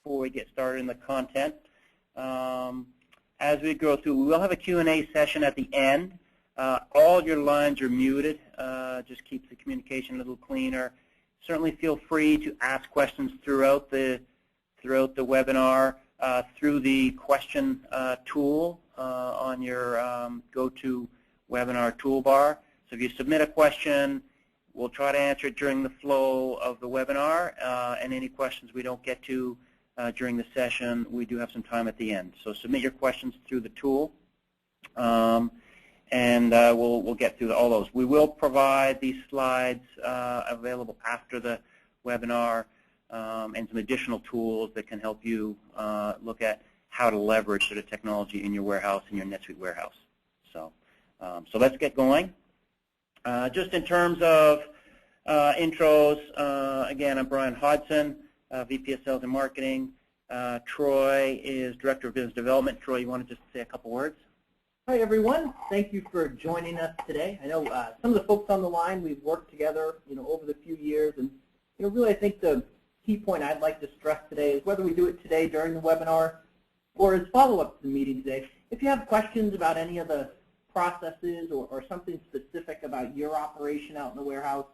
before we get started in the content. As we go through, we will have a Q&A session at the end. All your lines are muted. Just keeps the communication a little cleaner. Certainly feel free to ask questions throughout the webinar through the question tool on your GoToWebinar toolbar. So if you submit a question, we'll try to answer it during the flow of the webinar, and any questions we don't get to during the session, we do have some time at the end. So submit your questions through the tool, and we'll get through all those. We will provide these slides available after the webinar, and some additional tools that can help you look at how to leverage sort of technology in your warehouse, in your NetSuite warehouse. So let's get going. Just in terms of intros, again, I'm Brian Hodson, VP of Sales and Marketing. Troy is Director of Business Development. Troy, you want to just say a couple words? Hi, everyone. Thank you for joining us today. I know some of the folks on the line, we've worked together, over the few years, and really I think the key point I'd like to stress today is whether we do it today during the webinar or as follow-up to the meeting today. If you have questions about any of the processes or something specific about your operation out in the warehouse,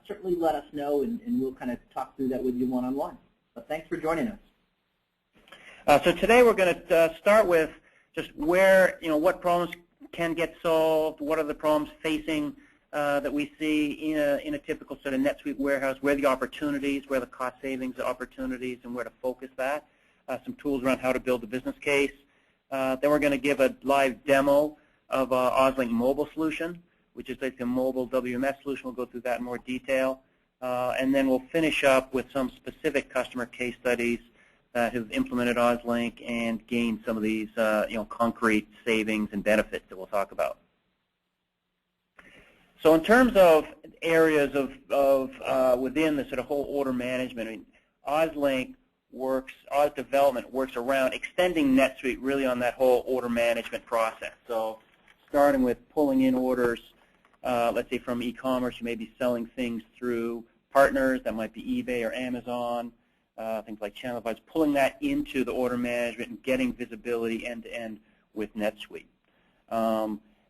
certainly let us know, and we'll kind of talk through that with you one-on-one. But thanks for joining us. So today we're going to start with just where, what problems can get solved, what are the problems facing that we see in a typical sort of NetSuite warehouse, where are the opportunities, where are the cost savings opportunities, and where to focus that. Some tools around how to build a business case. Then we're going to give a live demo of OzLINK Mobile solution, which is like a mobile WMS solution. We'll go through that in more detail. And then we'll finish up with some specific customer case studies that have implemented OzLINK and gained some of these concrete savings and benefits that we'll talk about. So in terms of areas of within the sort of whole order management, OzLINK works, Oz Development works around extending NetSuite really on that whole order management process. So starting with pulling in orders, let's say from e-commerce, you may be selling things through partners, that might be eBay or Amazon, things like channel advice, pulling that into the order management and getting visibility end-to-end with NetSuite.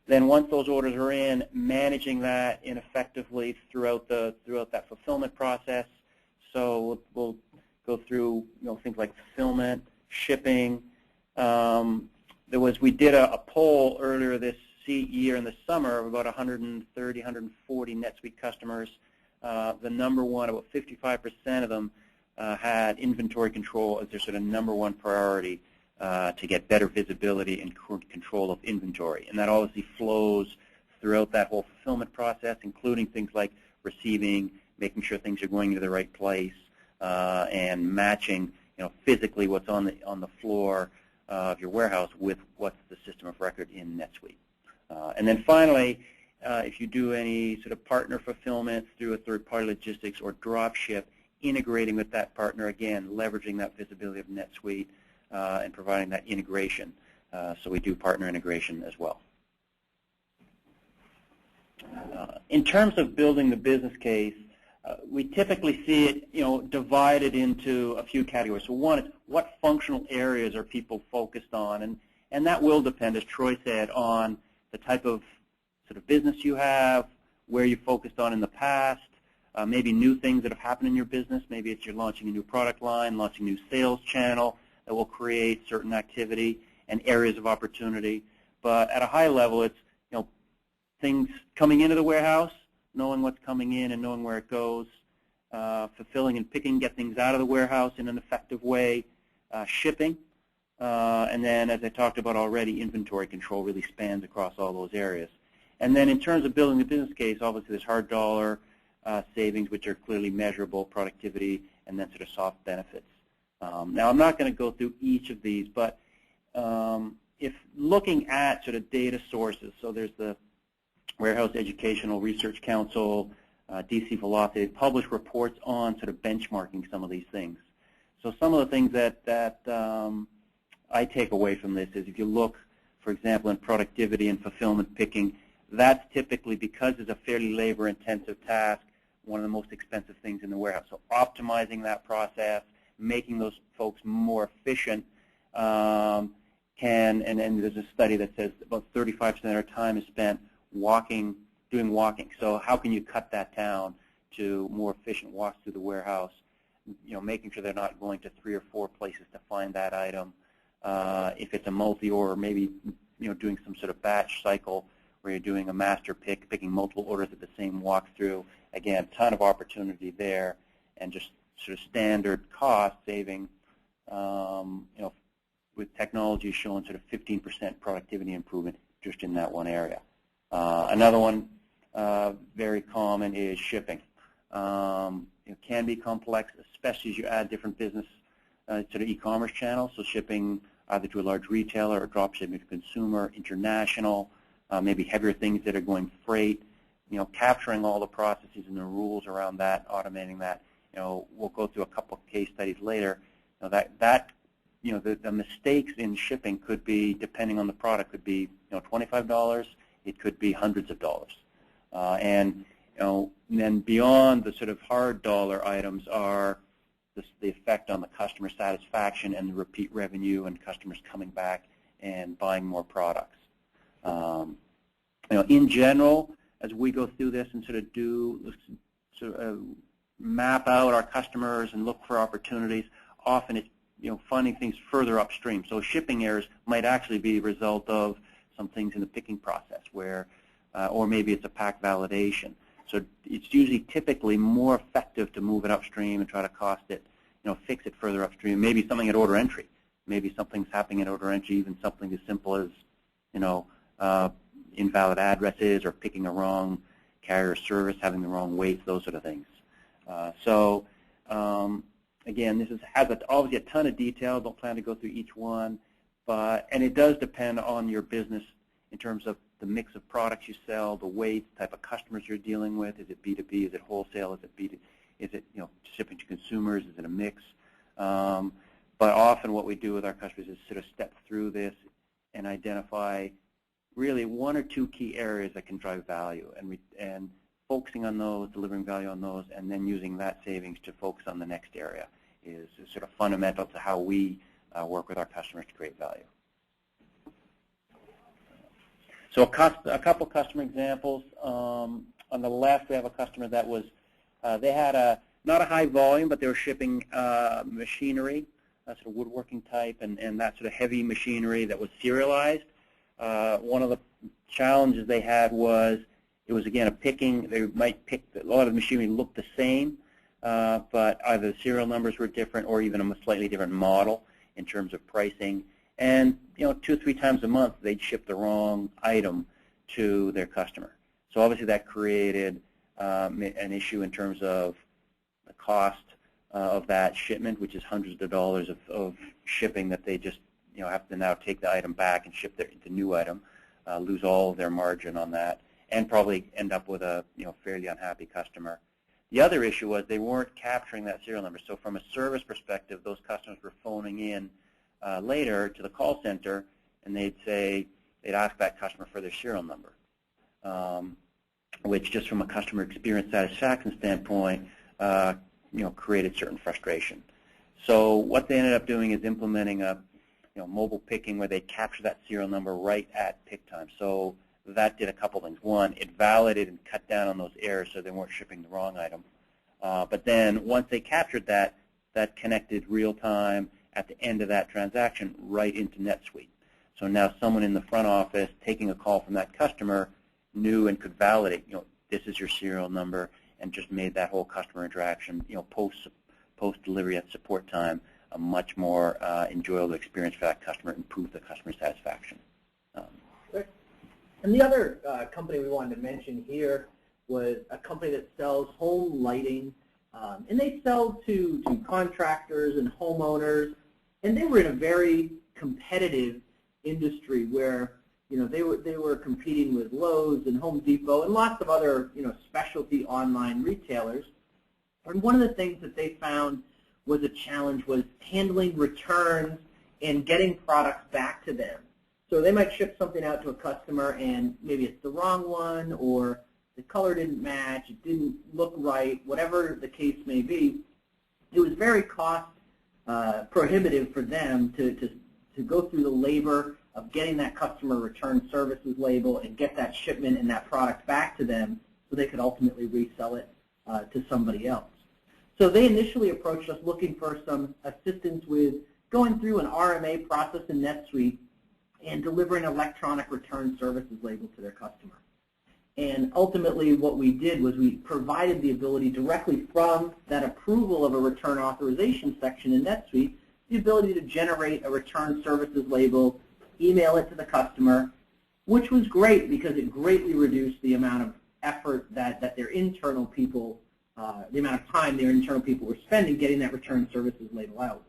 Then once those orders are in, managing that effectively throughout that fulfillment process. So we'll go through things like fulfillment, shipping. We did a poll earlier this year in the summer of about 130, 140 NetSuite customers. The number one, about 55% of them had inventory control as their sort of number one priority to get better visibility and control of inventory. And that obviously flows throughout that whole fulfillment process, including things like receiving, making sure things are going to the right place, and matching physically what's on the floor of your warehouse with what's the system of record in NetSuite. And then finally, if you do any sort of partner fulfillment through a third-party logistics or drop ship, integrating with that partner, again, leveraging that visibility of NetSuite and providing that integration. So we do partner integration as well. In terms of building the business case, we typically see it divided into a few categories. So one is what functional areas are people focused on, and that will depend, as Troy said, on the type of sort of business you have, where you focused on in the past, maybe new things that have happened in your business. Maybe it's you're launching a new product line, launching a new sales channel that will create certain activity and areas of opportunity. But at a high level, it's things coming into the warehouse, knowing what's coming in and knowing where it goes, fulfilling and picking, get things out of the warehouse in an effective way, shipping, and then, as I talked about already, inventory control really spans across all those areas. And then in terms of building the business case, obviously there's hard dollar savings, which are clearly measurable, productivity, and then sort of soft benefits. Now, I'm not going to go through each of these, but if looking at sort of data sources, so there's the Warehouse Educational Research Council, DC Velocity, publish reports on sort of benchmarking some of these things. So some of the things that I take away from this is if you look, for example, in productivity and fulfillment picking, that's typically, because it's a fairly labor-intensive task, one of the most expensive things in the warehouse. So optimizing that process, making those folks more efficient and there's a study that says about 35% of their time is spent doing walking. So how can you cut that down to more efficient walks through the warehouse, making sure they're not going to 3 or 4 places to find that item. If it's a multi-order, maybe doing some sort of batch cycle where you're doing a master pick, picking multiple orders at the same walkthrough. Again, ton of opportunity there, and just sort of standard cost saving. With technology showing sort of 15% productivity improvement just in that one area. Another one very common is shipping. It can be complex, especially as you add different business sort of e-commerce channels. So shipping either to a large retailer or drop shipping to consumer, international, maybe heavier things that are going freight. Capturing all the processes and the rules around that, automating that. We'll go through a couple of case studies later. The mistakes in shipping could be, depending on the product, could be $25. It could be hundreds of dollars. And then beyond the sort of hard dollar items are the effect on the customer satisfaction and the repeat revenue and customers coming back and buying more products. In general, as we go through this and sort of map out our customers and look for opportunities, often it's finding things further upstream. So shipping errors might actually be a result of some things in the picking process where, or maybe it's a pack validation. So it's usually typically more effective to move it upstream and try to cost it, fix it further upstream. Maybe something at order entry. Maybe something's happening at order entry, even something as simple as, invalid addresses or picking a wrong carrier service, having the wrong weights, those sort of things. Again, this has obviously a ton of detail. Don't plan to go through each one, and it does depend on your business in terms of the mix of products you sell, the weights, type of customers you're dealing with. Is it B2B? Is it wholesale? Is it B2? Is it shipping to consumers? Is it a mix? But often what we do with our customers is sort of step through this and identify really 1 or 2 key areas that can drive value, and focusing on those, delivering value on those, and then using that savings to focus on the next area is sort of fundamental to how we work with our customers to create value. So a couple customer examples. On the left, we have a customer that was, they had not a high volume, but they were shipping machinery, sort of woodworking type, and that sort of heavy machinery that was serialized. One of the challenges they had was, it was, again, a picking. They might pick, a lot of the machinery looked the same, but either the serial numbers were different or even a slightly different model in terms of pricing. And 2 or 3 times a month, they'd ship the wrong item to their customer. So obviously that created an issue in terms of the cost of that shipment, which is hundreds of dollars of shipping that they just have to now take the item back and ship the new item, lose all of their margin on that, and probably end up with a fairly unhappy customer. The other issue was they weren't capturing that serial number. So from a service perspective, those customers were phoning in later to the call center, and they'd ask that customer for their serial number, which just from a customer experience satisfaction standpoint, created certain frustration. So what they ended up doing is implementing a mobile picking where they capture that serial number right at pick time. So that did a couple things. One, it validated and cut down on those errors so they weren't shipping the wrong item. But then once they captured that, that connected real time at the end of that transaction right into NetSuite. So now someone in the front office taking a call from that customer knew and could validate, this is your serial number, and just made that whole customer interaction, post delivery at support time, a much more enjoyable experience for that customer, improve the customer satisfaction. And the other company we wanted to mention here was a company that sells home lighting, and they sell to contractors and homeowners, and they were in a very competitive industry where they were competing with Lowe's and Home Depot and lots of other specialty online retailers. And one of the things that they found was a challenge was handling returns and getting products back to them. So they might ship something out to a customer and maybe it's the wrong one, or the color didn't match, it didn't look right, whatever the case may be. It was very cost prohibitive for them to go through the labor of getting that customer return services label and get that shipment and that product back to them so they could ultimately resell it to somebody else. So they initially approached us looking for some assistance with going through an RMA process in NetSuite and delivering an electronic return services label to their customer. And ultimately what we did was we provided the ability directly from that approval of a return authorization section in NetSuite, the ability to generate a return services label, email it to the customer, which was great because it greatly reduced the amount of effort that their internal people, the amount of time their internal people were spending getting that return services label out.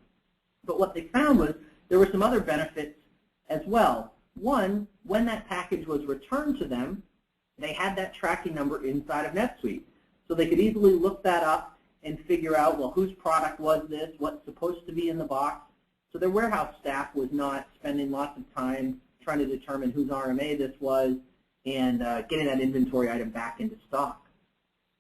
But what they found was there were some other benefits as well. One, when that package was returned to them, they had that tracking number inside of NetSuite. So they could easily look that up and figure out, well, whose product was this, what's supposed to be in the box. So their warehouse staff was not spending lots of time trying to determine whose RMA this was and getting that inventory item back into stock.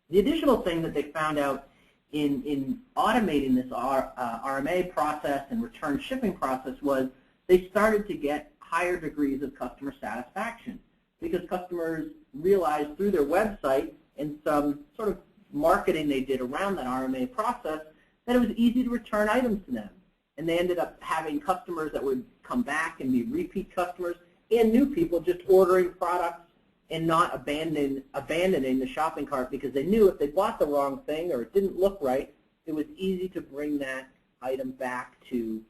The additional thing that they found out in automating this RMA process and return shipping process was they started to get higher degrees of customer satisfaction because customers realized through their website and some sort of marketing they did around that RMA process that it was easy to return items to them. And they ended up having customers that would come back and be repeat customers and new people just ordering products and not abandoning the shopping cart because they knew if they bought the wrong thing or it didn't look right, it was easy to bring that item back to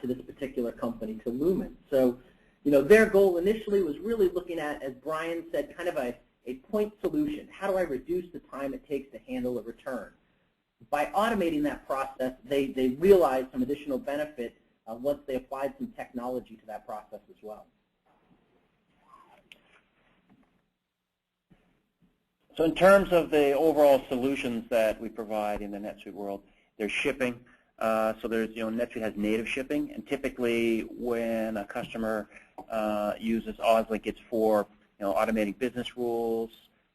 this particular company, to Lumen. So, you know, their goal initially was really looking at, as Brian said, kind of a point solution. How do I reduce the time it takes to handle a return? By automating that process, they realized some additional benefit once they applied some technology to that process as well. So in terms of the overall solutions that we provide in the NetSuite world, there's shipping. So there's, NetSuite has native shipping, and typically when a customer uses OzLINK, it's for automating business rules.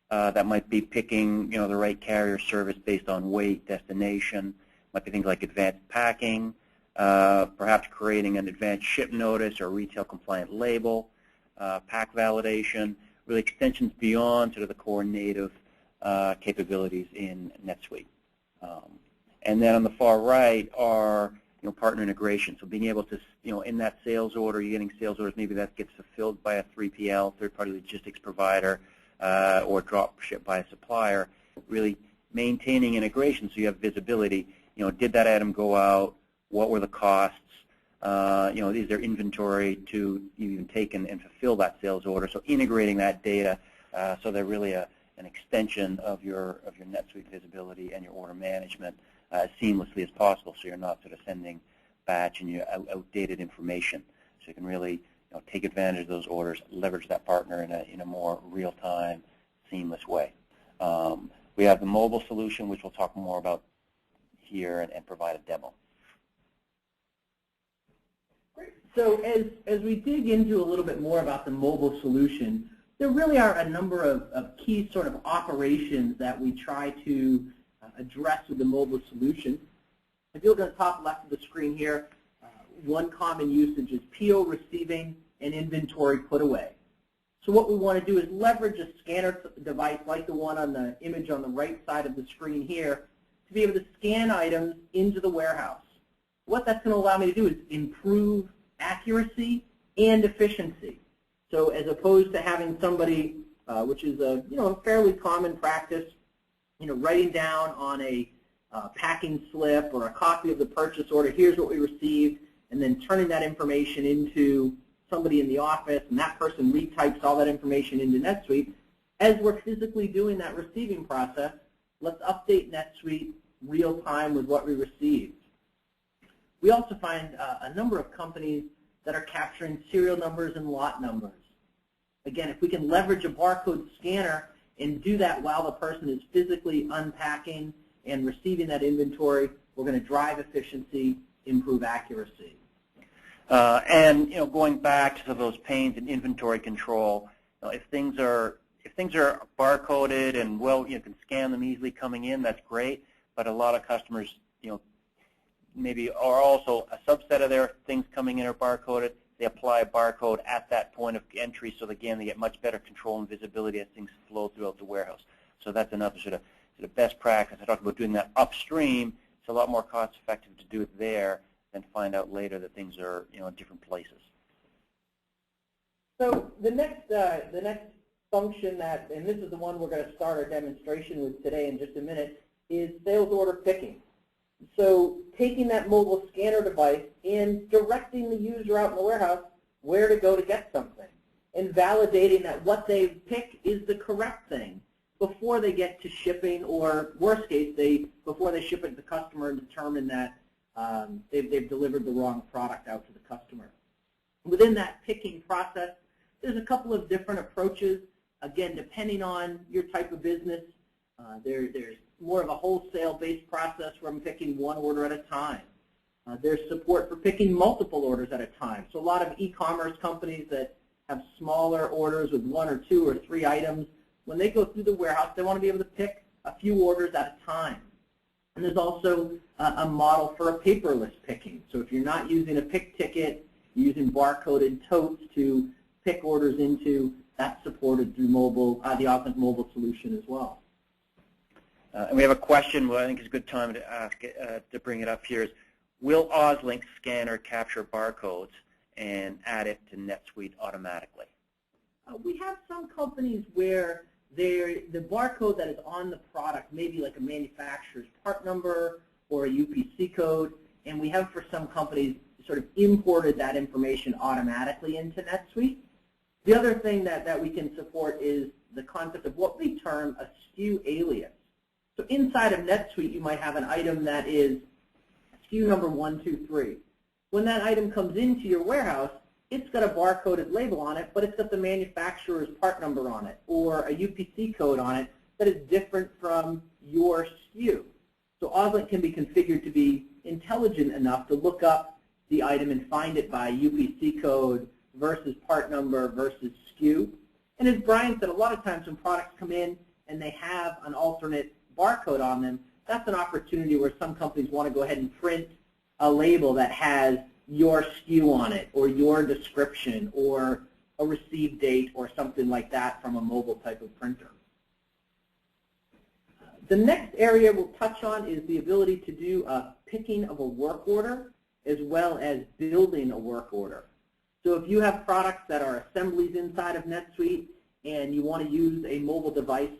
That might be picking the right carrier service based on weight, destination. Might be things like advanced packing, perhaps creating an advanced ship notice or retail compliant label, pack validation. Really extensions beyond sort of the core native capabilities in NetSuite. And then on the far right are partner integration. So being able to, in that sales order, you're getting sales orders, maybe that gets fulfilled by a 3PL, third-party logistics provider, or drop ship by a supplier, really maintaining integration so you have visibility. Did that item go out? What were the costs? Is there inventory to even take and fulfill that sales order? So integrating that data so they're really an extension of your NetSuite visibility and your order management as seamlessly as possible, so you're not sort of sending batch and outdated information. So you can really take advantage of those orders, leverage that partner in a more real-time, seamless way. We have the mobile solution, which we'll talk more about here and provide a demo. So as we dig into a little bit more about the mobile solution, there really are a number of key sort of operations that we try to address with the mobile solution. If you look at the top left of the screen here, one common usage is PO receiving and inventory put away. So what we want to do is leverage a scanner device like the one on the image on the right side of the screen here to be able to scan items into the warehouse. What that's going to allow me to do is improve accuracy and efficiency. So as opposed to having somebody, which is a fairly common practice, writing down on a packing slip or a copy of the purchase order, here's what we received, and then turning that information into somebody in the office, and that person retypes all that information into NetSuite. As we're physically doing that receiving process, let's update NetSuite real time with what we received. We also find a number of companies that are capturing serial numbers and lot numbers. Again, if we can leverage a barcode scanner and do that while the person is physically unpacking and receiving that inventory, we're going to drive efficiency, improve accuracy. And going back to those pains in inventory control, if things are barcoded and you can scan them easily coming in, that's great. But a lot of customers, maybe are also a subset of their things coming in are barcoded. They apply a barcode at that point of entry, so again, they get much better control and visibility as things flow throughout the warehouse. So that's another sort of best practice. I talked about doing that upstream. It's a lot more cost-effective to do it there than find out later that things are, in different places. So the next function that, and this is the one we're going to start our demonstration with today in just a minute, is sales order picking. So taking that mobile scanner device and directing the user out in the warehouse where to go to get something, and validating that what they pick is the correct thing before they get to shipping, or worst case, before they ship it to the customer and determine that they've delivered the wrong product out to the customer. Within that picking process, there's a couple of different approaches. Again, depending on your type of business, there's more of a wholesale-based process where I'm picking one order at a time. There's support for picking multiple orders at a time. So a lot of e-commerce companies that have smaller orders with 1 or 2 or 3 items, when they go through the warehouse, they want to be able to pick a few orders at a time. And there's also a model for a paperless picking. So if you're not using a pick ticket, you're using barcoded totes to pick orders into, that's supported through mobile, the OzLINK Mobile solution as well. And we have a question, well, I think it's a good time to ask to bring it up here, is will OzLINK scanner capture barcodes and add it to NetSuite automatically? We have some companies where the barcode that is on the product may be like a manufacturer's part number or a UPC code, and we have for some companies sort of imported that information automatically into NetSuite. The other thing that we can support is the concept of what we term a SKU alias. So inside of NetSuite, you might have an item that is SKU number 123. When that item comes into your warehouse, it's got a barcoded label on it, but it's got the manufacturer's part number on it or a UPC code on it that is different from your SKU. So OzLINK can be configured to be intelligent enough to look up the item and find it by UPC code versus part number versus SKU. And as Brian said, a lot of times when products come in and they have an alternate barcode on them, that's an opportunity where some companies want to go ahead and print a label that has your SKU on it or your description or a receive date or something like that from a mobile type of printer. The next area we'll touch on is the ability to do a picking of a work order as well as building a work order. So if you have products that are assemblies inside of NetSuite and you want to use a mobile device,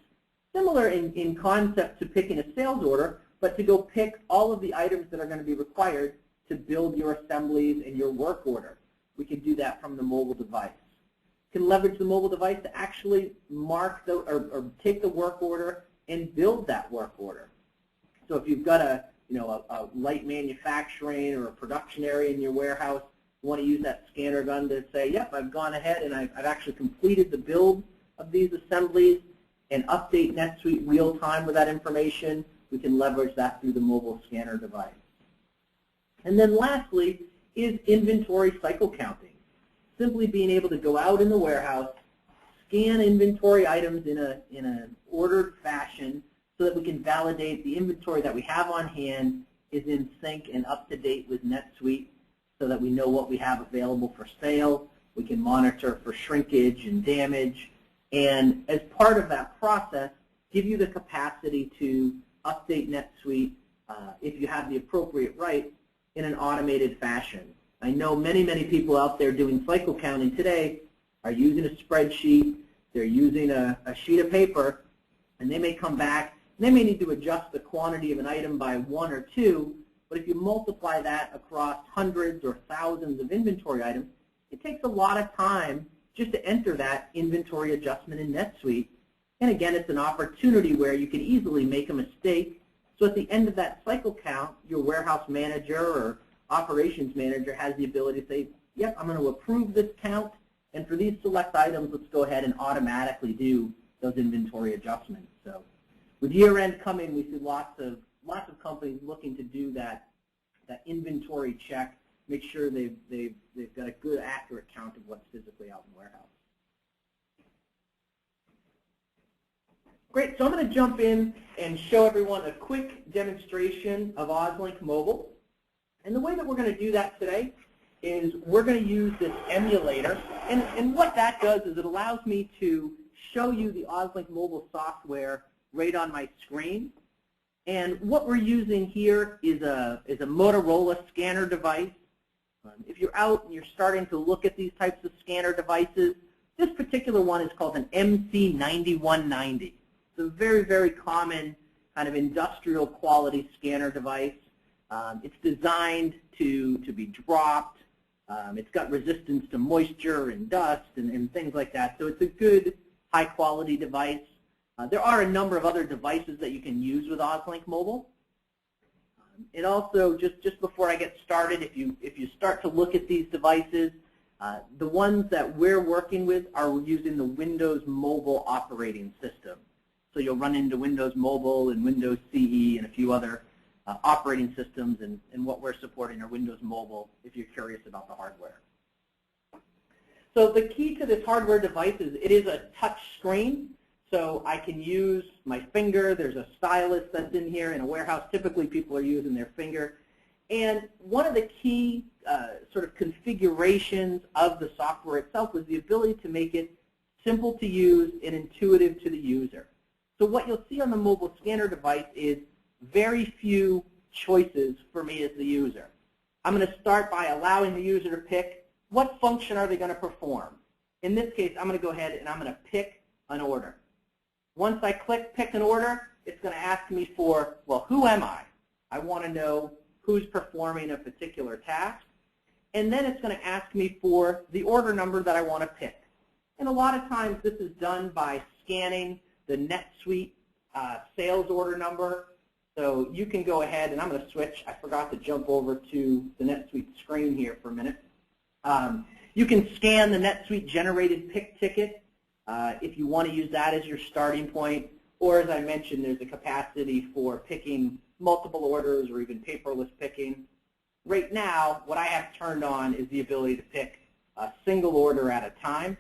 similar in concept to picking a sales order, but to go pick all of the items that are going to be required to build your assemblies and your work order. We can do that from the mobile device. You can leverage the mobile device to actually mark or take the work order and build that work order. So if you've got a light manufacturing or a production area in your warehouse, you want to use that scanner gun to say, yep, I've gone ahead and I've actually completed the build of these assemblies, and update NetSuite real time with that information. We can leverage that through the mobile scanner device. And then lastly is inventory cycle counting. Simply being able to go out in the warehouse, scan inventory items in an ordered fashion so that we can validate the inventory that we have on hand is in sync and up to date with NetSuite so that we know what we have available for sale. We can monitor for shrinkage and damage. And as part of that process, give you the capacity to update NetSuite if you have the appropriate rights in an automated fashion. I know many, many people out there doing cycle counting today are using a spreadsheet, they're using a sheet of paper, and they may come back and they may need to adjust the quantity of an item by 1 or 2, but if you multiply that across hundreds or thousands of inventory items, it takes a lot of time just to enter that inventory adjustment in NetSuite. And again, it's an opportunity where you can easily make a mistake. So at the end of that cycle count, your warehouse manager or operations manager has the ability to say, yep, I'm going to approve this count, and for these select items, let's go ahead and automatically do those inventory adjustments. So with year-end coming, we see lots of companies looking to do that inventory check, make sure they've got a good, accurate count of what's physically out in the warehouse. Great, so I'm going to jump in and show everyone a quick demonstration of OzLINK Mobile. And the way that we're going to do that today is we're going to use this emulator. And what that does is it allows me to show you the OzLINK Mobile software right on my screen. And what we're using here is a Motorola scanner device. If you're out and you're starting to look at these types of scanner devices, this particular one is called an MC9190. It's a very, very common kind of industrial quality scanner device. It's designed to be dropped. It's got resistance to moisture and dust and things like that. So it's a good, high quality device. There are a number of other devices that you can use with OzLINK Mobile. And also, just before I get started, if you start to look at these devices, the ones that we're working with are using the Windows Mobile operating system. So you'll run into Windows Mobile and Windows CE and a few other operating systems, and what we're supporting are Windows Mobile if you're curious about the hardware. So the key to this hardware device is it is a touch screen. So I can use my finger. There's a stylus that's in here. In a warehouse, typically people are using their finger. And one of the key sort of configurations of the software itself was the ability to make it simple to use and intuitive to the user. So what you'll see on the mobile scanner device is very few choices for me as the user. I'm going to start by allowing the user to pick what function are they going to perform. In this case, I'm going to go ahead and I'm going to pick an order. Once I click Pick an Order, it's going to ask me for, well, who am I? I want to know who's performing a particular task. And then it's going to ask me for the order number that I want to pick. And a lot of times this is done by scanning the NetSuite sales order number. So you can go ahead, and I'm going to switch. I forgot to jump over to the NetSuite screen here for a minute. You can scan the NetSuite generated pick ticket if you want to use that as your starting point. Or as I mentioned, there's a capacity for picking multiple orders or even paperless picking. Right now, what I have turned on is the ability to pick a single order at a time.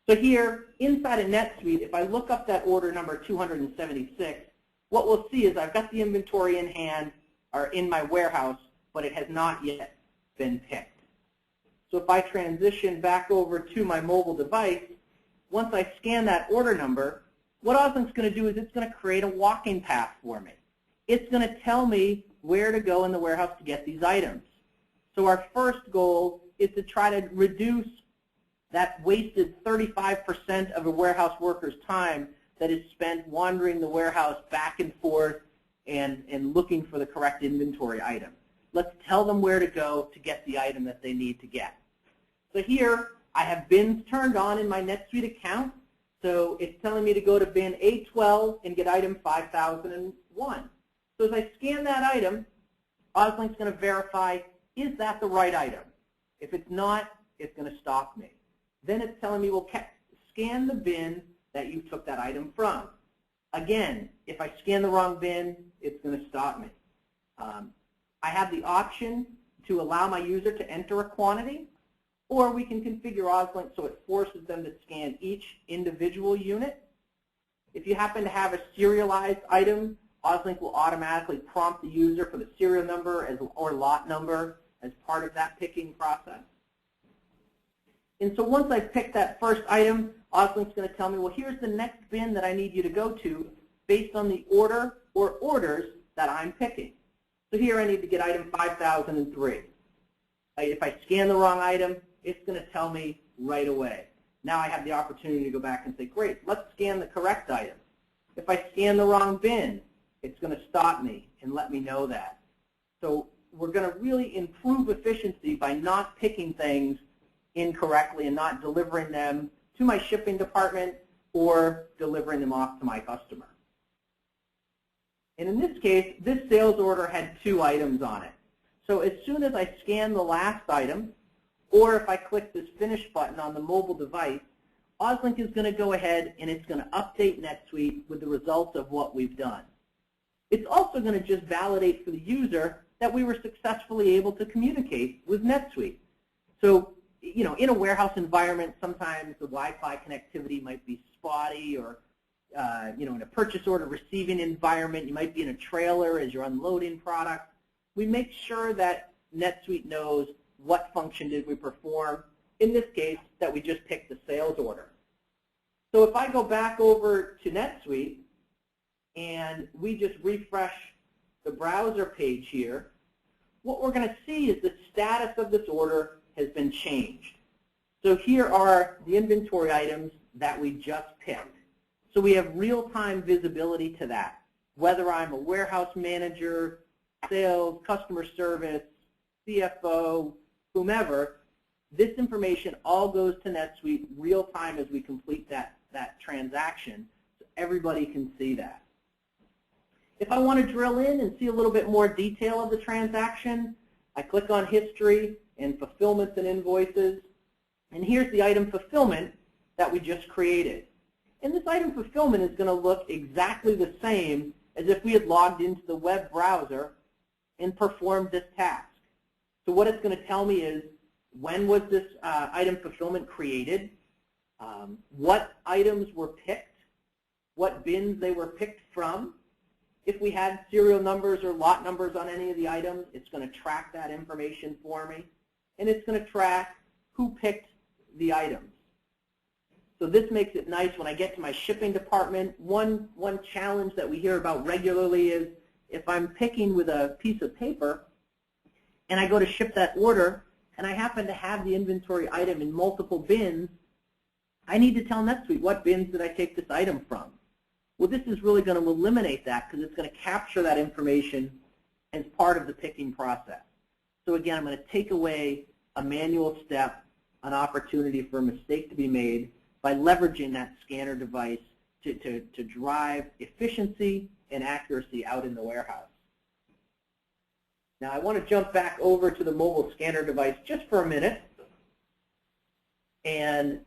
So here, inside of NetSuite, if I look up that order number 276, what we'll see is I've got the inventory in hand or in my warehouse, but it has not yet been picked. So if I transition back over to my mobile device, once I scan that order number, what OzLINK's going to do is it's going to create a walking path for me. It's going to tell me where to go in the warehouse to get these items. So our first goal is to try to reduce that wasted 35% of a warehouse worker's time that is spent wandering the warehouse back and forth and looking for the correct inventory item. Let's tell them where to go to get the item that they need to get. So here, I have bins turned on in my NetSuite account. So it's telling me to go to bin A12 and get item 5001. So as I scan that item, OzLINK's going to verify, is that the right item? If it's not, it's going to stop me. Then it's telling me, well, scan the bin that you took that item from. Again, if I scan the wrong bin, it's going to stop me. I have the option to allow my user to enter a quantity, or we can configure OzLINK so it forces them to scan each individual unit. If you happen to have a serialized item, OzLINK will automatically prompt the user for the serial number or lot number as part of that picking process. And so once I've picked that first item, OzLINK's going to tell me, well, here's the next bin that I need you to go to based on the order or orders that I'm picking. So here I need to get item 5003. If I scan the wrong item, it's going to tell me right away. Now I have the opportunity to go back and say, great, let's scan the correct item. If I scan the wrong bin, it's going to stop me and let me know that. So we're going to really improve efficiency by not picking things incorrectly and not delivering them to my shipping department or delivering them off to my customer. And in this case, this sales order had 2 items on it. So as soon as I scan the last item, or if I click this Finish button on the mobile device, OzLINK is going to go ahead and it's going to update NetSuite with the results of what we've done. It's also going to just validate for the user that we were successfully able to communicate with NetSuite. So, you know, in a warehouse environment, sometimes the Wi-Fi connectivity might be spotty, or you know, in a purchase order receiving environment, you might be in a trailer as you're unloading product. We make sure that NetSuite knows what function did we perform, in this case, that we just picked the sales order. So if I go back over to NetSuite and we just refresh the browser page here, what we're going to see is the status of this order has been changed. So here are the inventory items that we just picked. So we have real-time visibility to that. Whether I'm a warehouse manager, sales, customer service, CFO, whomever, this information all goes to NetSuite real-time as we complete that transaction, so everybody can see that. If I want to drill in and see a little bit more detail of the transaction, I click on History and Fulfillments and Invoices, and here's the item fulfillment that we just created. And this item fulfillment is going to look exactly the same as if we had logged into the web browser and performed this task. So what it's going to tell me is when was this item fulfillment created, what items were picked, what bins they were picked from. If we had serial numbers or lot numbers on any of the items, it's going to track that information for me. And it's going to track who picked the items. So this makes it nice when I get to my shipping department. One challenge that we hear about regularly is if I'm picking with a piece of paper and I go to ship that order and I happen to have the inventory item in multiple bins, I need to tell NetSuite what bins did I take this item from. Well, this is really going to eliminate that because it's going to capture that information as part of the picking process. So again, I'm going to take away a manual step, an opportunity for a mistake to be made by leveraging that scanner device to drive efficiency and accuracy out in the warehouse. Now I want to jump back over to the mobile scanner device just for a minute and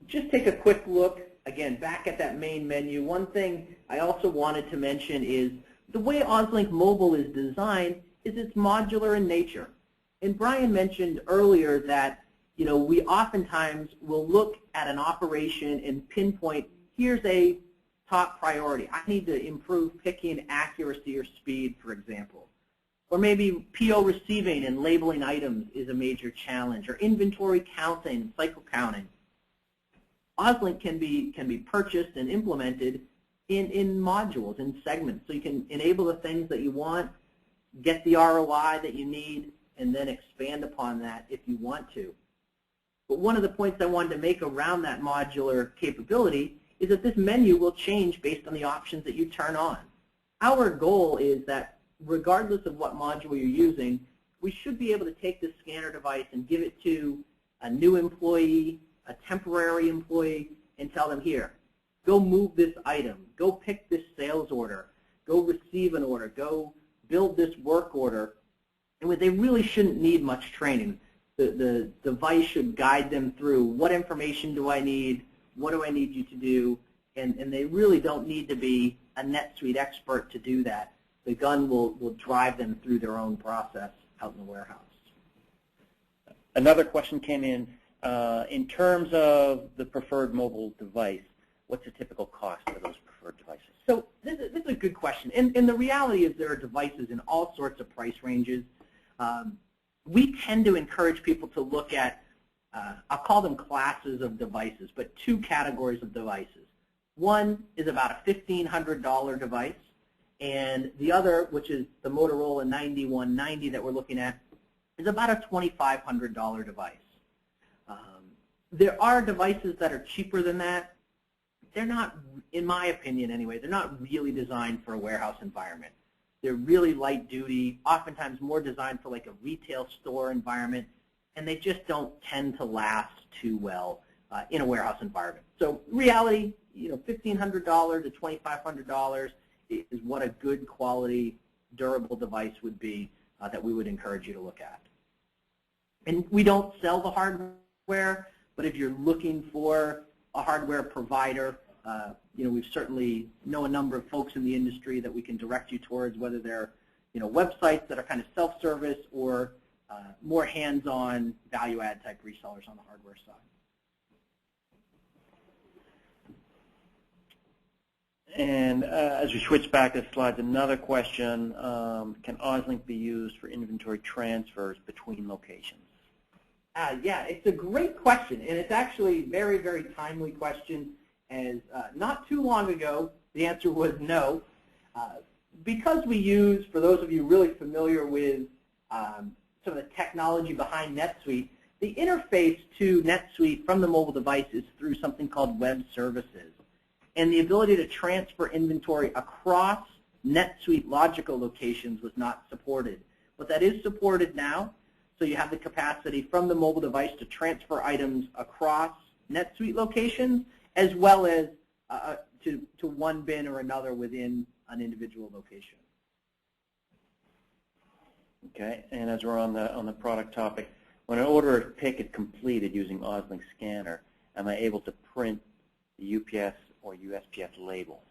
just take a quick look, again, back at that main menu. One thing I also wanted to mention is the way OzLINK Mobile is designed is it's modular in nature. And Brian mentioned earlier that we oftentimes will look at an operation and pinpoint, here's a top priority. I need to improve picking accuracy or speed, for example. Or maybe PO receiving and labeling items is a major challenge, or inventory counting, cycle counting. OzLINK can be purchased and implemented in modules, in segments, so you can enable the things that you want, get the ROI that you need, and then expand upon that if you want to. But one of the points I wanted to make around that modular capability is that this menu will change based on the options that you turn on. Our goal is that regardless of what module you're using, we should be able to take this scanner device and give it to a new employee, a temporary employee, and tell them, here, go move this item, go pick this sales order, go receive an order, go build this work order. And they really shouldn't need much training. The device should guide them through what information do I need, what do I need you to do, and they really don't need to be a NetSuite expert to do that. The gun will drive them through their own process out in the warehouse. Another question came in terms of the preferred mobile device, what's the typical cost of those preferred devices? So this is a good question. And the reality is there are devices in all sorts of price ranges. We tend to encourage people to look at, I'll call them classes of devices, but two categories of devices. One is about a $1,500 device, and the other, which is the Motorola 9190 that we're looking at, is about a $2,500 device. There are devices that are cheaper than that. They're not, in my opinion anyway, they're not really designed for a warehouse environment. They're really light duty, oftentimes more designed for like a retail store environment, and they just don't tend to last too well in a warehouse environment. So reality, $1,500 to $2,500 is what a good quality, durable device would be that we would encourage you to look at. And we don't sell the hardware, but if you're looking for a hardware provider, we certainly know a number of folks in the industry that we can direct you towards, whether they're websites that are kind of self-service or more hands-on value-add type resellers on the hardware side. And as we switch back to the slides, another question, can OzLINK be used for inventory transfers between locations? Yeah, it's a great question, and it's actually a very, very timely question, as not too long ago, the answer was no. Because we use, for those of you really familiar with some of the technology behind NetSuite, the interface to NetSuite from the mobile device is through something called web services. And the ability to transfer inventory across NetSuite logical locations was not supported. But that is supported now. So you have the capacity from the mobile device to transfer items across NetSuite locations, as well as to one bin or another within an individual location. Okay, and as we're on the product topic, when an order of pick is completed using OzLINK Scanner, am I able to print the UPS or USPS label?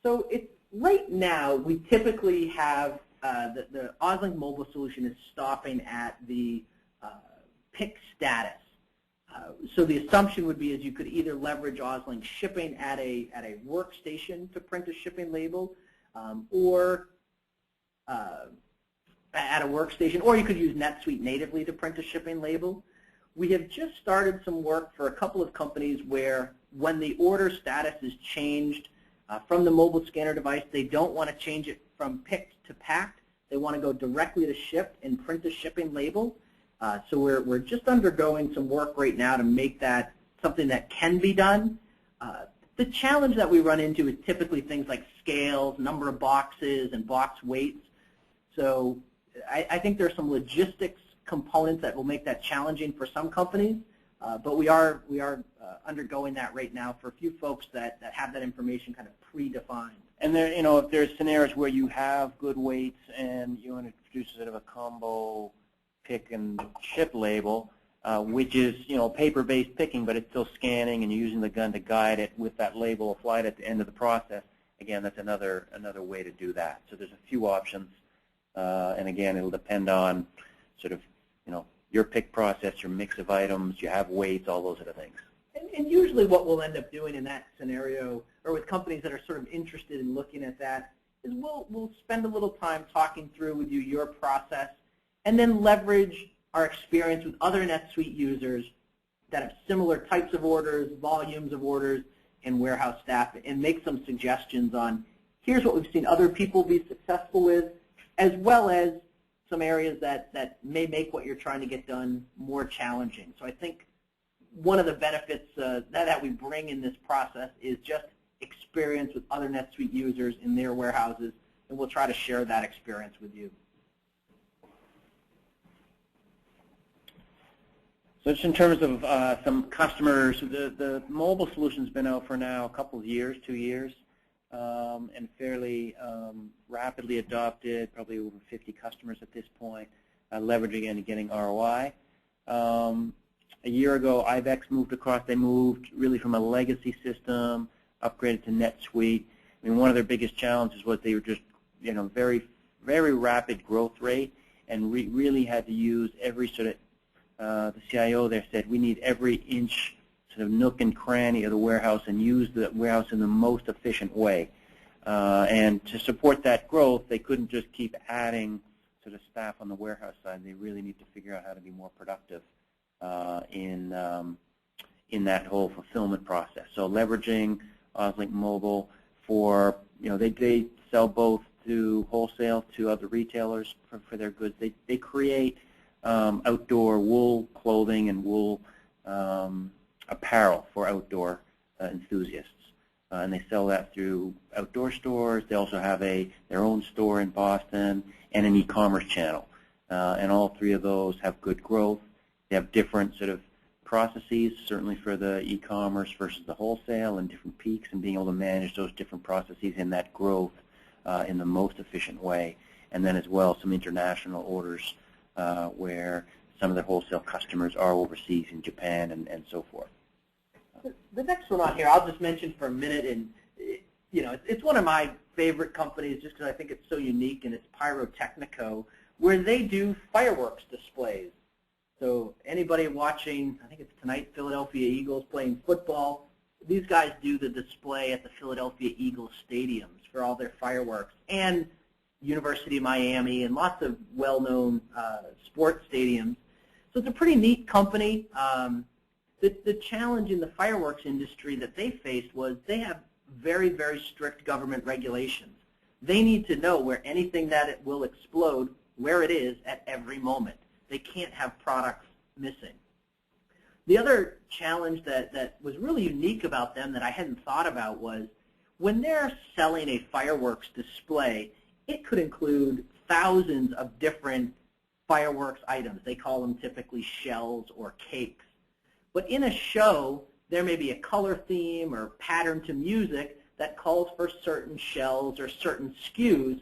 So right now, we typically have the OzLINK Mobile solution is stopping at the pick status. So the assumption would be is you could either leverage OzLINK shipping at a workstation to print a shipping label, or at a workstation, or you could use NetSuite natively to print a shipping label. We have just started some work for a couple of companies where when the order status is changed from the mobile scanner device, they don't want to change it from picked to packed. They want to go directly to shipped and print a shipping label. So we're just undergoing some work right now to make that something that can be done. The challenge that we run into is typically things like scales, number of boxes, and box weights. So I think there's some logistics components that will make that challenging for some companies, but we are undergoing that right now for a few folks that have that information kind of predefined. And there, if there's scenarios where you have good weights and you want to introduce sort of a combo pick and ship label, which is paper-based picking, but it's still scanning and you're using the gun to guide it with that label applied at the end of the process. Again, that's another way to do that. So there's a few options, and again, it'll depend on sort of your pick process, your mix of items, you have weights, all those other things. And usually what we'll end up doing in that scenario, or with companies that are sort of interested in looking at that, is we'll spend a little time talking through with you your process, and then leverage our experience with other NetSuite users that have similar types of orders, volumes of orders, and warehouse staff, and make some suggestions on here's what we've seen other people be successful with, as well as some areas that may make what you're trying to get done more challenging. So I think one of the benefits that we bring in this process is just experience with other NetSuite users in their warehouses, and we'll try to share that experience with you. So just in terms of some customers, the mobile solution's been out for now a couple of years, 2 years, and fairly rapidly adopted, probably over 50 customers at this point, leveraging and getting ROI. A year ago, IBEX moved across. They moved really from a legacy system, upgraded to NetSuite. I mean, one of their biggest challenges was they were just, very, very rapid growth rate, and really had to use every sort of, the CIO there said, we need every inch sort of nook and cranny of the warehouse and use the warehouse in the most efficient way. And to support that growth, they couldn't just keep adding sort of staff on the warehouse side. They really need to figure out how to be more productive in that whole fulfillment process. So leveraging OzLINK Mobile for, they sell both to wholesale, to other retailers for their goods. They create outdoor wool clothing and wool apparel for outdoor enthusiasts. And they sell that through outdoor stores. They also have their own store in Boston and an e-commerce channel. And all three of those have good growth. They have different sort of processes, certainly for the e-commerce versus the wholesale, and different peaks, and being able to manage those different processes and that growth in the most efficient way. And then as well, some international orders where some of the wholesale customers are overseas in Japan and so forth. The next one on here, I'll just mention for a minute, and it's one of my favorite companies just because I think it's so unique, and it's Pyrotechnico, where they do fireworks displays. So anybody watching, I think it's tonight, Philadelphia Eagles playing football, these guys do the display at the Philadelphia Eagles stadiums for all their fireworks, and University of Miami, and lots of well-known sports stadiums. So it's a pretty neat company. The challenge in the fireworks industry that they faced was they have very, very strict government regulations. They need to know where anything that it will explode, where it is at every moment. They can't have products missing. The other challenge that was really unique about them that I hadn't thought about was when they're selling a fireworks display, it could include thousands of different fireworks items. They call them typically shells or cakes. But in a show, there may be a color theme or pattern to music that calls for certain shells or certain SKUs,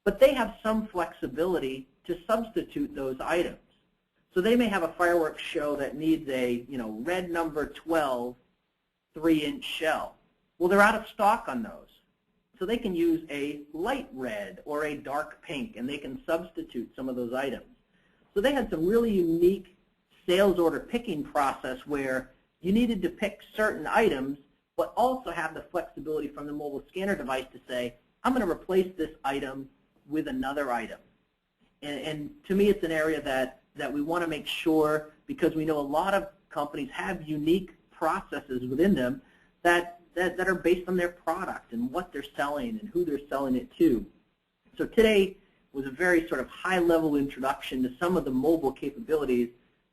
but they have some flexibility to substitute those items. So they may have a fireworks show that needs a red number 12 3-inch shell. Well, they're out of stock on those. So they can use a light red or a dark pink, and they can substitute some of those items. So they had some really unique sales order picking process where you needed to pick certain items, but also have the flexibility from the mobile scanner device to say, I'm going to replace this item with another item. And to me, it's an area that we want to make sure, because we know a lot of companies have unique processes within them that are based on their product and what they're selling and who they're selling it to. So today was a very sort of high-level introduction to some of the mobile capabilities,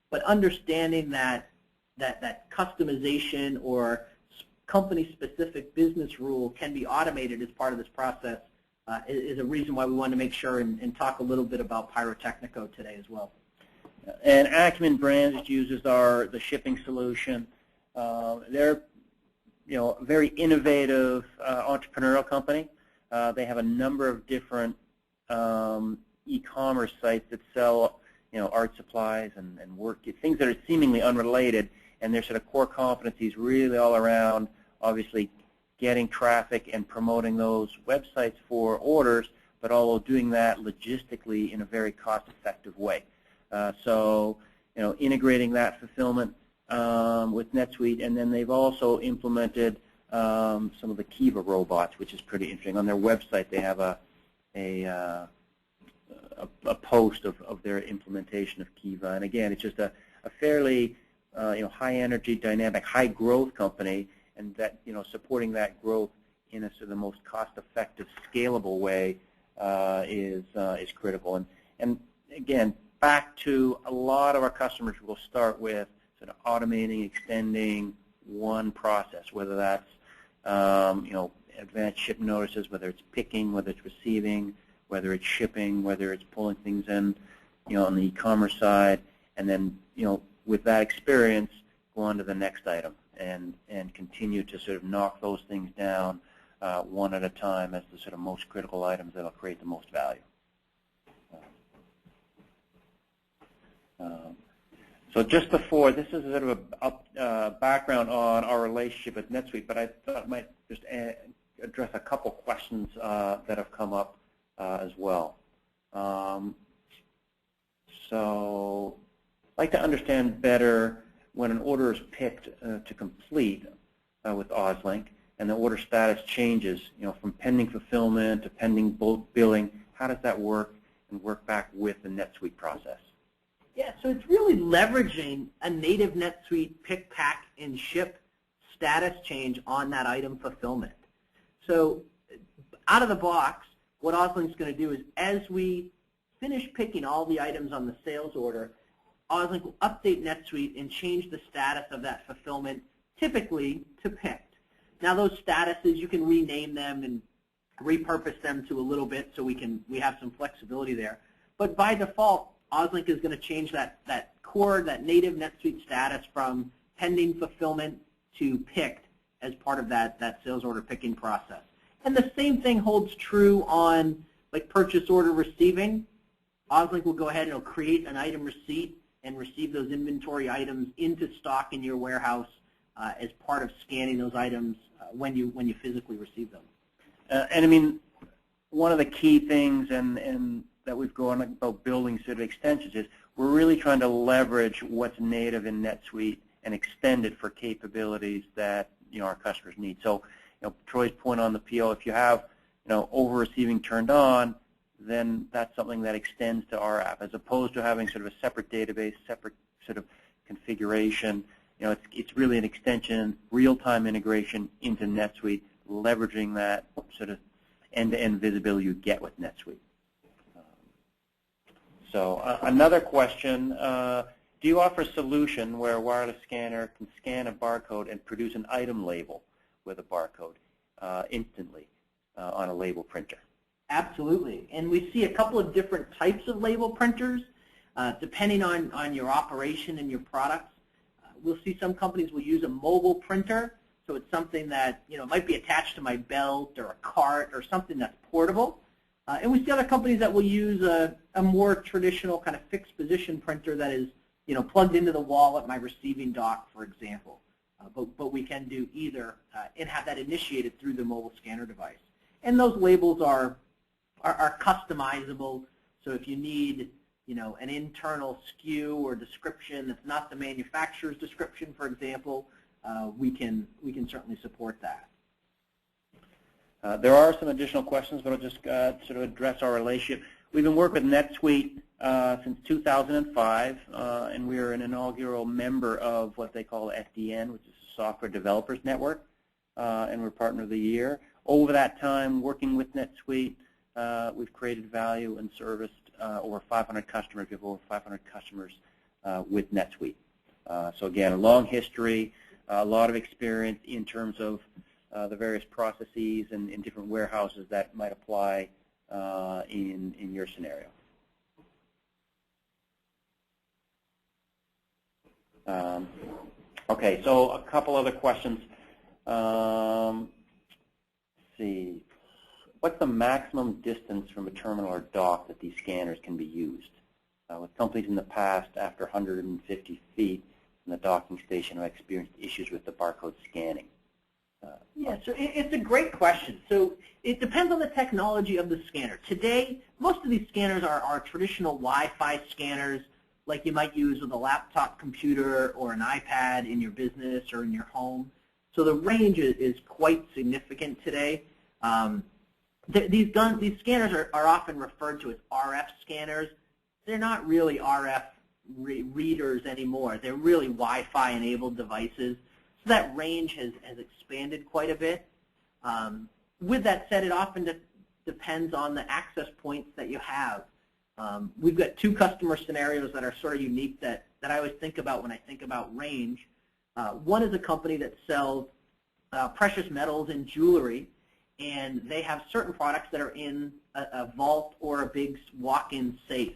but understanding that customization or company-specific business rule can be automated as part of this process is a reason why we wanted to make sure and talk a little bit about Pyrotechnico today as well. And Acumen Brands uses the shipping solution. They're a very innovative entrepreneurial company. They have a number of different e-commerce sites that sell art supplies and work, things that are seemingly unrelated, and their sort of core competencies really all around, obviously, getting traffic and promoting those websites for orders, but also doing that logistically in a very cost-effective way. So, integrating that fulfillment with NetSuite, and then they've also implemented some of the Kiva robots, which is pretty interesting. On their website, they have a post of their implementation of Kiva, and again, it's just a fairly high-energy, dynamic, high-growth company, and that supporting that growth in a sort of the most cost-effective, scalable way is critical. And again, back to a lot of our customers will start with sort of automating, extending one process, whether that's advanced ship notices, whether it's picking, whether it's receiving, whether it's shipping, whether it's pulling things in, on the e-commerce side, and then with that experience, go on to the next item and continue to sort of knock those things down one at a time as the sort of most critical items that will create the most value. So just before, this is sort of a background on our relationship with NetSuite, but I thought I might just address a couple questions that have come up as well. So I'd like to understand better when an order is picked to complete with OzLINK and the order status changes, from pending fulfillment to pending billing. How does that work and work back with the NetSuite process? Yeah, so it's really leveraging a native NetSuite pick, pack, and ship status change on that item fulfillment. So out of the box, what OzLINK's going to do is as we finish picking all the items on the sales order, OzLINK will update NetSuite and change the status of that fulfillment, typically to picked. Now those statuses, you can rename them and repurpose them to a little bit so we have some flexibility there. But by default, OzLINK is going to change that core, that native NetSuite status from pending fulfillment to picked as part of that sales order picking process. And the same thing holds true on like purchase order receiving. OzLINK will go ahead and it'll create an item receipt and receive those inventory items into stock in your warehouse as part of scanning those items when you physically receive them. And I mean, one of the key things and that we've gone about building sort of extensions is we're really trying to leverage what's native in NetSuite and extend it for capabilities that our customers need. So Troy's point on the PO, if you have over receiving turned on, then that's something that extends to our app, as opposed to having sort of a separate database, separate sort of configuration. It's really an extension, real-time integration into NetSuite, leveraging that sort of end-to-end visibility you get with NetSuite. So another question, do you offer a solution where a wireless scanner can scan a barcode and produce an item label with a barcode instantly on a label printer? Absolutely. And we see a couple of different types of label printers depending on your operation and your products. We'll see some companies will use a mobile printer, so it's something that might be attached to my belt or a cart or something that's portable. And we see other companies that will use a more traditional kind of fixed position printer that is plugged into the wall at my receiving dock, for example. But we can do either and have that initiated through the mobile scanner device. And those labels are customizable. So if you need an internal SKU or description that's not the manufacturer's description, for example, we can certainly support that. There are some additional questions, but I'll just sort of address our relationship. We've been working with NetSuite since 2005, and we are an inaugural member of what they call SDN, which is the Software Developers Network, and we're Partner of the Year. Over that time, working with NetSuite, we've created value and serviced over 500 customers. We have over 500 customers with NetSuite. So again, a long history, a lot of experience in terms of the various processes and in different warehouses that might apply in your scenario. Okay, so a couple other questions. Let's see. What's the maximum distance from a terminal or dock that these scanners can be used? With companies in the past, after 150 feet from the docking station, have experienced issues with the barcode scanning. Yeah, so it's a great question. So it depends on the technology of the scanner. Today, most of these scanners are traditional Wi-Fi scanners like you might use with a laptop computer or an iPad in your business or in your home. So the range is quite significant today. These scanners are often referred to as RF scanners. They're not really RF readers anymore. They're really Wi-Fi enabled devices. So that range has expanded quite a bit. With that said, it often depends on the access points that you have. We've got two customer scenarios that are sort of unique that I always think about when I think about range. One is a company that sells precious metals and jewelry, and they have certain products that are in a vault or a big walk-in safe.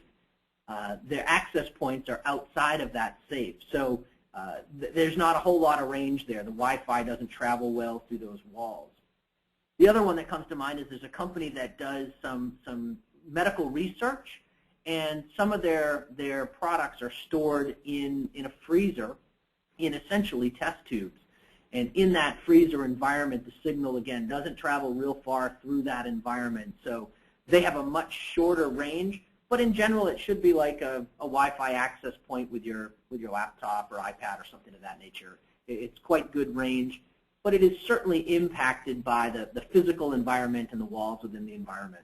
Their access points are outside of that safe, so there's not a whole lot of range there. The Wi-Fi doesn't travel well through those walls. The other one that comes to mind is there's a company that does some medical research, and some of their products are stored in a freezer in essentially test tubes. And in that freezer environment, the signal, again, doesn't travel real far through that environment. So they have a much shorter range, but in general, it should be like a Wi-Fi access point with your laptop or iPad or something of that nature. It's quite good range, but it is certainly impacted by the physical environment and the walls within the environment.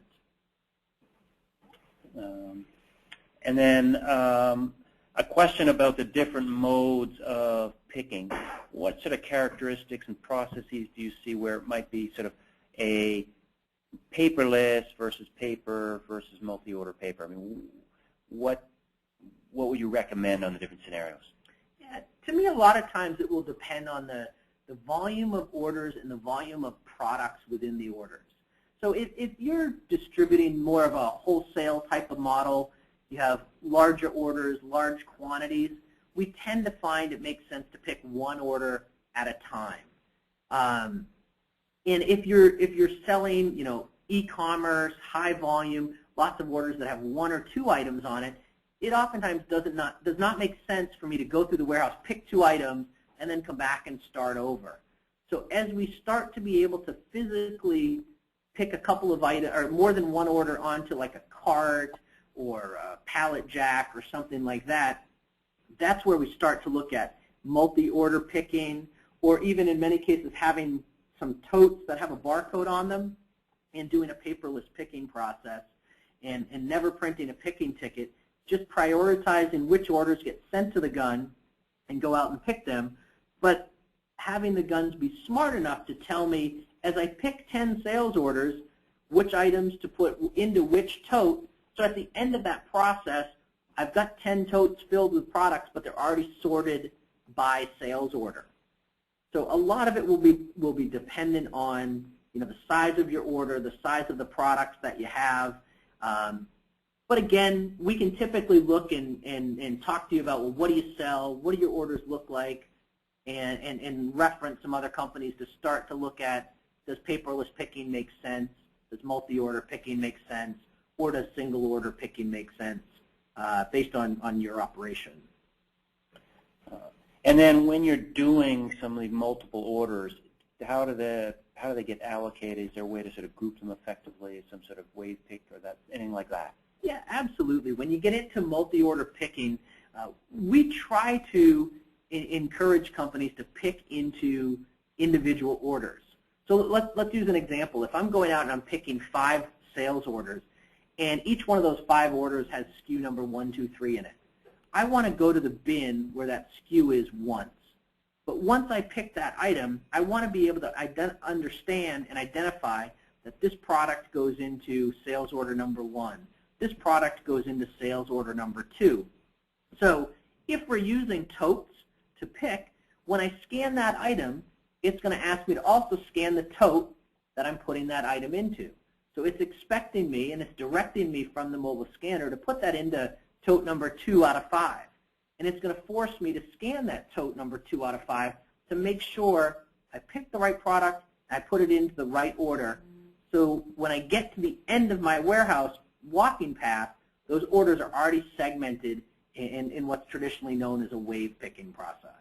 And then a question about the different modes of picking. What sort of characteristics and processes do you see where it might be sort of a paperless versus paper versus multi-order paper? I mean, what would you recommend on the different scenarios? Yeah, to me, a lot of times it will depend on the volume of orders and the volume of products within the orders. So if you're distributing more of a wholesale type of model, you have larger orders, large quantities, we tend to find it makes sense to pick one order at a time. And if you're selling, e-commerce, high volume, lots of orders that have one or two items on it, it oftentimes does not make sense for me to go through the warehouse, pick two items, and then come back and start over. So as we start to be able to physically pick a couple of items or more than one order onto like a cart or a pallet jack or something like that, that's where we start to look at multi-order picking or even in many cases having some totes that have a barcode on them and doing a paperless picking process and never printing a picking ticket, just prioritizing which orders get sent to the gun and go out and pick them, but having the guns be smart enough to tell me, as I pick 10 sales orders, which items to put into which tote. So at the end of that process, I've got 10 totes filled with products, but they're already sorted by sales order. So a lot of it will be dependent on the size of your order, the size of the products that you have. But again, we can typically look and talk to you about, well, what do you sell? What do your orders look like? And reference some other companies to start to look at, does paperless picking make sense? Does multi-order picking make sense? Or does single order picking make sense based on your operation? And then when you're doing some of these multiple orders, how do they get allocated? Is there a way to sort of group them effectively, some sort of wave pick or anything like that? Yeah, absolutely. When you get into multi-order picking, we try to encourage companies to pick into individual orders. So let's use an example. If I'm going out and I'm picking 5 sales orders, and each one of those 5 orders has SKU number 1, 2, 3 in it, I want to go to the bin where that SKU is once. But once I pick that item, I want to be able to understand and identify that this product goes into sales order number 1. This product goes into sales order number 2. So if we're using totes to pick, when I scan that item, it's going to ask me to also scan the tote that I'm putting that item into. So it's expecting me, and it's directing me from the mobile scanner to put that into tote number 2 out of 5. And it's going to force me to scan that tote number 2 out of 5 to make sure I pick the right product and I put it into the right order. So when I get to the end of my warehouse walking path, those orders are already segmented in what's traditionally known as a wave picking process.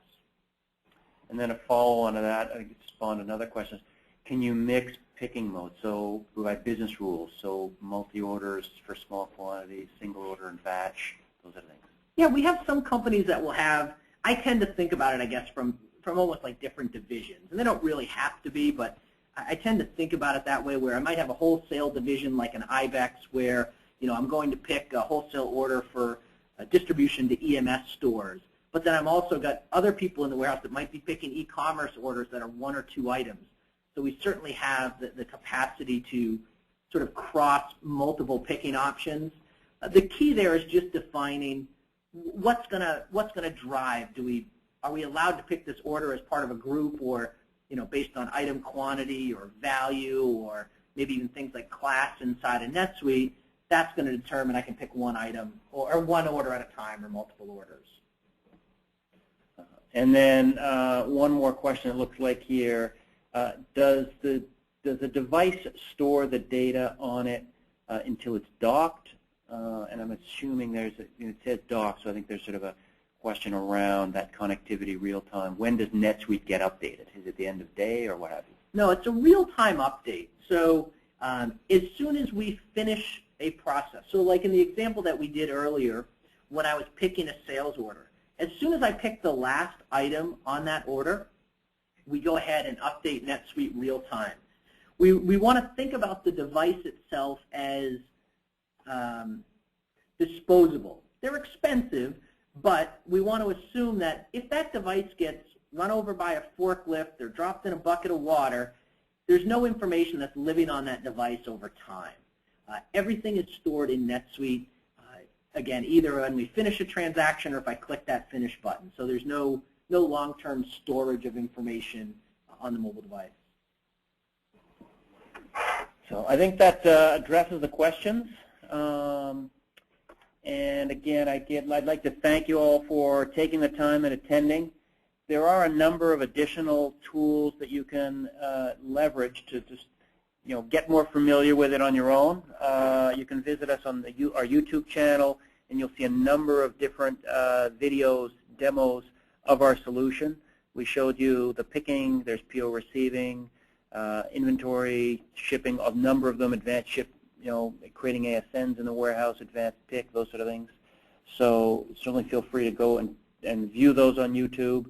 And then a follow-on to that, I spawned another question. Can you mix picking modes? So by business rules, so multi-orders for small quantities, single order and batch, those are things. Yeah, we have some companies that will have, I tend to think about it, I guess, from almost like different divisions. And they don't really have to be, but I tend to think about it that way, where I might have a wholesale division like an IBEX where, I'm going to pick a wholesale order for distribution to EMS stores. But then I've also got other people in the warehouse that might be picking e-commerce orders that are 1 or 2 items. So we certainly have the capacity to sort of cross multiple picking options. The key there is just defining what's gonna drive. Are we allowed to pick this order as part of a group, or based on item quantity or value, or maybe even things like class inside of NetSuite? That's going to determine I can pick 1 item or 1 order at a time or multiple orders. And then one more question it looks like here. Does the device store the data on it until it's docked? And I'm assuming it says docked, so I think there's sort of a question around that connectivity real time. When does NetSuite get updated? Is it the end of day or what have you? No, it's a real-time update. So as soon as we finish a process, so like in the example that we did earlier when I was picking a sales order, as soon as I pick the last item on that order, we go ahead and update NetSuite real time. We want to think about the device itself as disposable. They're expensive, but we want to assume that if that device gets run over by a forklift or dropped in a bucket of water, there's no information that's living on that device over time. Everything is stored in NetSuite, again, either when we finish a transaction or if I click that finish button. So there's no long-term storage of information on the mobile device. So I think that addresses the questions. And again, I'd like to thank you all for taking the time and attending. There are a number of additional tools that you can leverage to just get more familiar with it on your own. You can visit us on our YouTube channel, and you'll see a number of different videos, demos of our solution. We showed you the picking, there's PO receiving, inventory, shipping, a number of them, advanced ship, creating ASNs in the warehouse, advanced pick, those sort of things. So certainly feel free to go and view those on YouTube.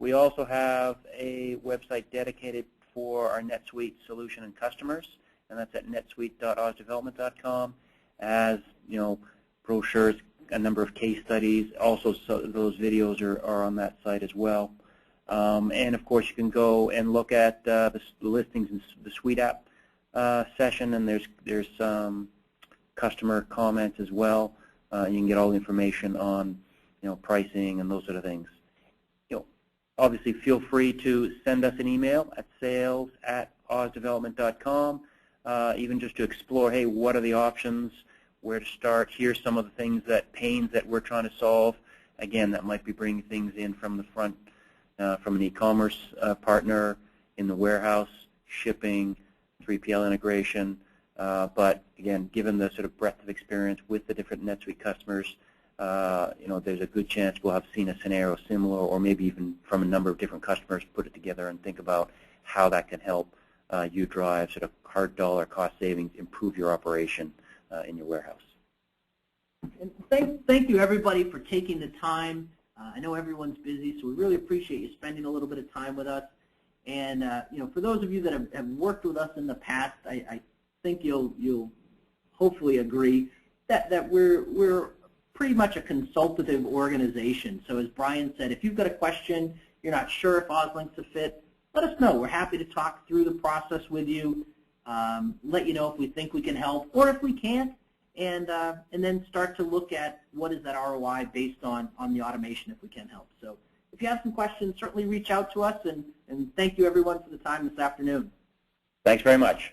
We also have a website dedicated for our NetSuite solution and customers, and that's at netsuite.ozdevelopment.com. As you know, brochures, a number of case studies. Also, those videos are on that site as well. And of course, you can go and look at the listings in the Suite app session, and there's some customer comments as well. You can get all the information on pricing and those sort of things. Obviously, feel free to send us an email at sales@ozdevelopment.com, even just to explore, hey, what are the options, where to start, here's some of the pains that we're trying to solve. Again, that might be bringing things in from the front, from an e-commerce partner, in the warehouse, shipping, 3PL integration. But again, given the sort of breadth of experience with the different NetSuite customers, there's a good chance we'll have seen a scenario similar, or maybe even from a number of different customers, put it together and think about how that can help you drive sort of hard dollar cost savings, improve your operation in your warehouse. And thank you, everybody, for taking the time. I know everyone's busy, so we really appreciate you spending a little bit of time with us. And for those of you that have worked with us in the past, I think you'll hopefully agree that we're pretty much a consultative organization. So as Brian said, if you've got a question, you're not sure if OzLINK's a fit, let us know. We're happy to talk through the process with you, let you know if we think we can help, or if we can't, and then start to look at what is that ROI based on the automation if we can help. So if you have some questions, certainly reach out to us, and thank you everyone for the time this afternoon. Thanks very much.